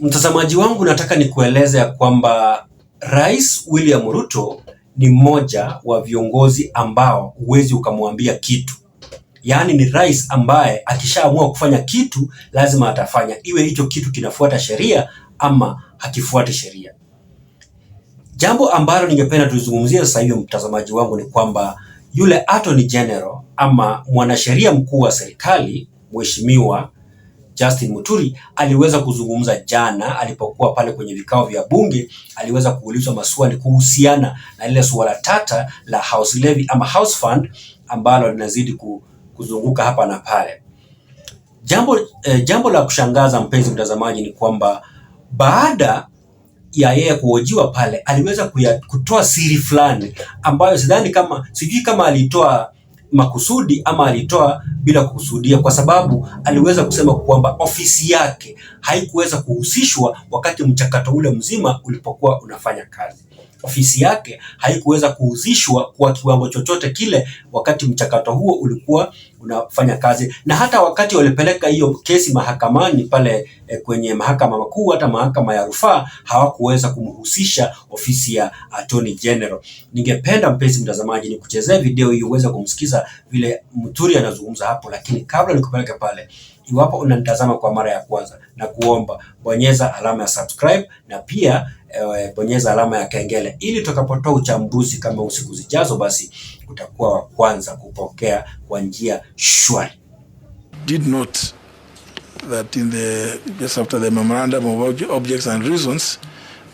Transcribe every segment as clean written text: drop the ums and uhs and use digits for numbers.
Mtazamaji wangu, nataka nikueleze ya kwamba Rais William Ruto ni mmoja wa viongozi ambao huwezi ukamwambia kitu. Yaani ni rais ambaye akishaamua kufanya kitu lazima atafanya, iwe hicho kitu kinafuata sheria ama hakifuati sheria. Jambo ambalo ningependa tuzungumzie sasa hivi mtazamaji wangu ni kwamba yule Attorney General ama mwanasheria mkuu wa serikali Mheshimiwa Justin Muturi aliweza kuzungumza jana alipokuwa pale kwenye vikao vya bunge. Aliweza kuulizwa maswali kuhusiana na ile suala tata la house levy ama house fund ambalo linazidi kuzunguka hapa na pale. Jambo la kushangaza mpenzi mtazamaji ni kwamba baada ya yeye kuhojiwa pale aliweza kutoa siri fulani ambayo sijui kama alitoa makusudi ama alitoa bila kukusudia, kwa sababu aliweza kusema kwamba ofisi yake haikuweza kuhusishwa wakati mchakato ule mzima ulipokuwa unafanya kazi. Ofisi yake haikuweza kuhusishwa kwa kiwango chochote kile wakati mchakato huo ulikuwa unafanya kazi, na hata wakati walipeleka hiyo kesi mahakamani pale kwenye mahakama makuu, hata mahakama ya rufaa hawakuweza kumhusisha ofisi ya Attorney General. Ningependa mpenzi mtazamaji nikuchezee video hii uweze kumsikiza vile Muturi anazungumza hapo, lakini kabla nikupeleke pale, iwapo unanitazama kwa mara ya kwanza, na kuomba bonyeza alama ya subscribe na pia bonyeza alama ya kengele ili tutakapotoa uchambuzi kama usiku zijazo, basi utakuwa wa kwanza kupokea kwa njia shwari. Did note that just after the memorandum of objects and reasons,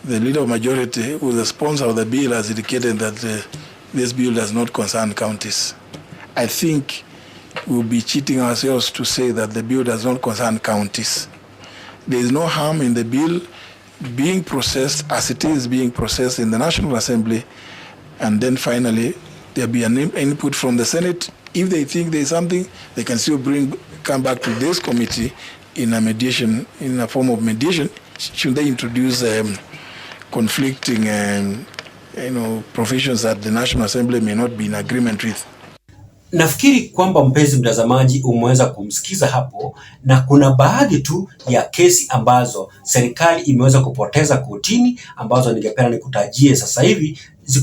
the leader of majority, who is the sponsor of the bill, has indicated that this bill does not concern counties. I think we'll be cheating ourselves to say that the bill does not concern counties. There is no harm in the bill being processed as it is being processed in the National Assembly, and then finally there'll be an input from the Senate. If they think there's something, they can still come back to this committee in a form of mediation. Should they introduce conflicting provisions that the National Assembly may not be in agreement with? Nafikiri kwamba mpenzi mtazamaji umeweza kumsikiza hapo, na kuna baadhi tu ya kesi ambazo serikali imeweza kupoteza kotini ambazo ningependa nikutajie sasa hivi.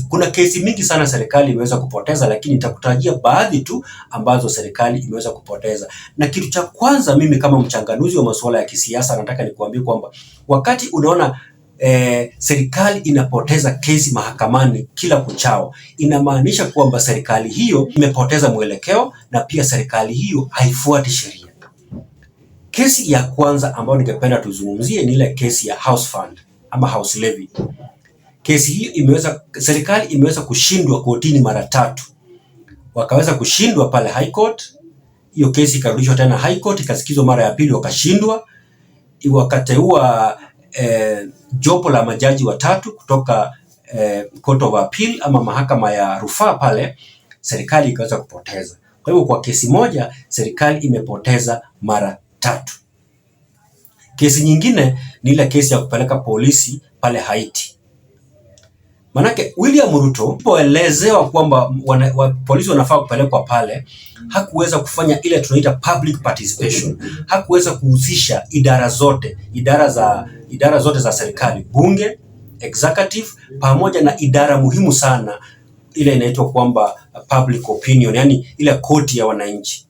Kuna kesi mingi sana serikali imeweza kupoteza, lakini nitakutajia baadhi tu ambazo serikali imeweza kupoteza. Na kitu cha kwanza, mimi kama mchanganuzi wa masuala ya kisiasa nataka nikuambie kwamba wakati unaona serikali inapoteza kesi mahakamani kila kuchao, inamaanisha kwamba serikali hiyo imepoteza mwelekeo na pia serikali hiyo haifuati sheria. Kesi ya kwanza ambayo ningependa tuzungumzie ni ile kesi ya house fund ama house levy. Kesi hiyo serikali imeweza kushindwa kotini mara 3. Wakaweza kushindwa pale High Court, hiyo kesi ikarudishwa tena High Court, ikasikizwa mara ya pili wakashindwa, wakateua jopo la majaji 3 kutoka Court of Appeal ama mahakama ya rufaa pale, serikali ikaweza kupoteza. Kwa hivyo kwa kesi moja serikali imepoteza mara 3. Kesi nyingine ni ile kesi ya kupeleka polisi pale Haiti. Manake William Ruto alipoelezewa kwamba polisi wanafaa kupelekwa pale, hakuweza kufanya ile tunaita public participation. Hakuweza kuhusisha idara zote za serikali, bunge, executive, pamoja na idara muhimu sana ile inaitwa kwamba public opinion, yani ile koti ya wananchi,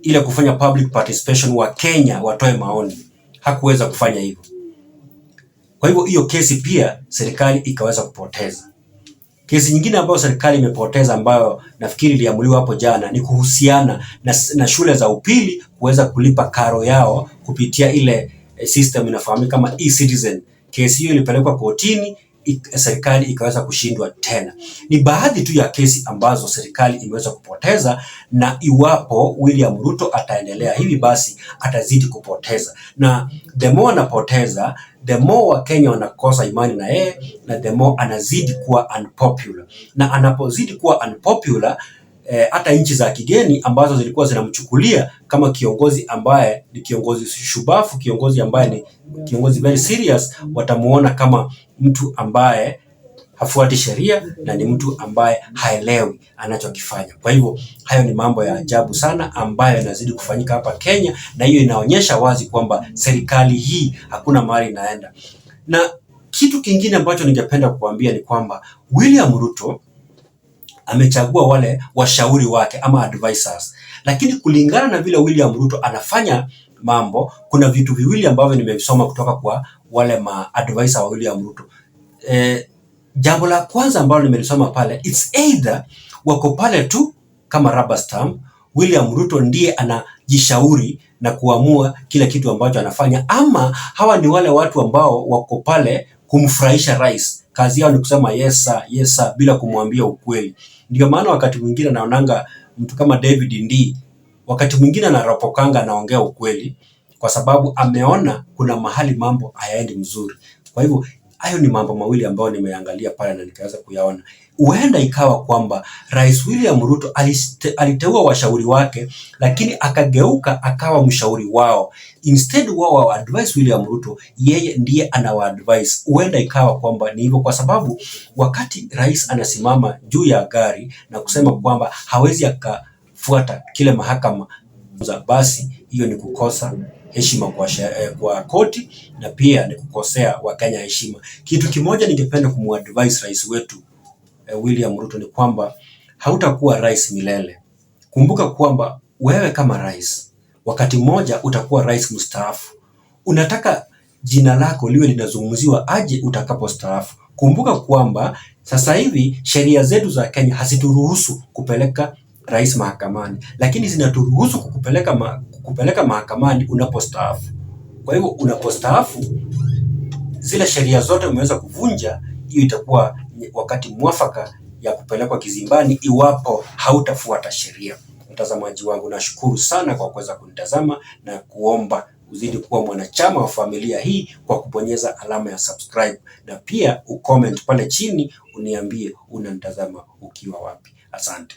ile kufanya public participation, wa Kenya watoe maoni. Hakuweza kufanya hivyo. Kwa hivyo hiyo kesi pia serikali ikaweza kupoteza. Kesi nyingine ambayo serikali imepoteza ambayo nafikiri iliamuliwa hapo jana ni kuhusiana na shule za upili kuweza kulipa karo yao kupitia ile system inafahamika kama e-citizen. Kesi hiyo ilipelekwa kotini, serikali ikaweza kushindwa tena. Ni baadhi tu ya kesi ambazo serikali imeweza kupoteza, na iwapo William Ruto ataendelea hivi basi atazidi kupoteza. Na the more anapoteza, the more Wakenya wanakosa imani na yeye, na the more anazidi kuwa unpopular. Na anapozidi kuwa unpopular, hata nchi za kigeni ambazo zilikuwa zinamchukulia kama kiongozi ambaye ni kiongozi shubafu, kiongozi ambaye ni kiongozi very serious, watamuona kama mtu ambaye hafuati sheria na ni mtu ambaye haelewi anachokifanya. Kwa hivyo hayo ni mambo ya ajabu sana ambayo yanazidi kufanyika hapa Kenya, na hiyo inaonyesha wazi kwamba serikali hii hakuna mahali inaenda. Na kitu kingine ambacho ningependa kuambia ni kwamba William Ruto amechagua wale washauri wake ama advisors, lakini kulingana na vile William Ruto anafanya mambo, kuna vitu viwili ambavyo nimevisoma kutoka kwa wale advisor wa William Ruto. Jambo la kwanza ambalo nimelisoma pale, it's either wako pale tu kama rubber stamp, William Ruto ndiye anajishauri na kuamua kila kitu ambacho anafanya, ama hawa ni wale watu ambao wako pale kumfurahisha rais. Kazi yao ni kusema yes sir, yes sir, bila kumwambia ukweli. Ndio maana wakati mwingine naonanga mtu kama David Ndii wakati mwingine anaropokanga anaongea ukweli kwa sababu ameona kuna mahali mambo hayaendi mzuri. Kwa hivyo hayo ni mambo mawili ambayo nimeangalia pale na nikaweza kuyaona. Huenda ikawa kwamba Rais William Ruto aliteua washauri wake, lakini akageuka akawa mshauri wao. Instead wao advise William Ruto, yeye ndiye anawaadvise. Huenda ikawa kwamba ni hivyo kwa sababu wakati rais anasimama juu ya gari na kusema kwamba hawezi akafuata kile mahakama, basi hiyo ni kukosa heshima kwa koti na pia ni kukosea Wakenya heshima. Kitu kimoja ningependa kumuadvise rais wetu William Ruto ni kwamba hautakuwa rais milele. Kumbuka kwamba wewe kama rais wakati mmoja utakuwa rais mstaafu. Unataka jina lako liwe linazungumziwa aje utakapostaafu? Kumbuka kwamba sasa hivi sheria zetu za Kenya hazituruhusu kupeleka rais mahakamani, lakini zinaturuhusu kukupeleka mahakamani unapostaafu. Kwa hivyo unapostaafu, zile sheria zote umeweza kuvunja, hiyo itakuwa wakati mwafaka ya kupelekwa kizimbani iwapo hautafuata sheria. Mtazamaji wangu, nashukuru sana kwa kuweza kunitazama na kuomba uzidi kuwa mwanachama wa familia hii kwa kubonyeza alama ya subscribe, na pia ucomment pale chini uniambie unanitazama ukiwa wapi. Asante.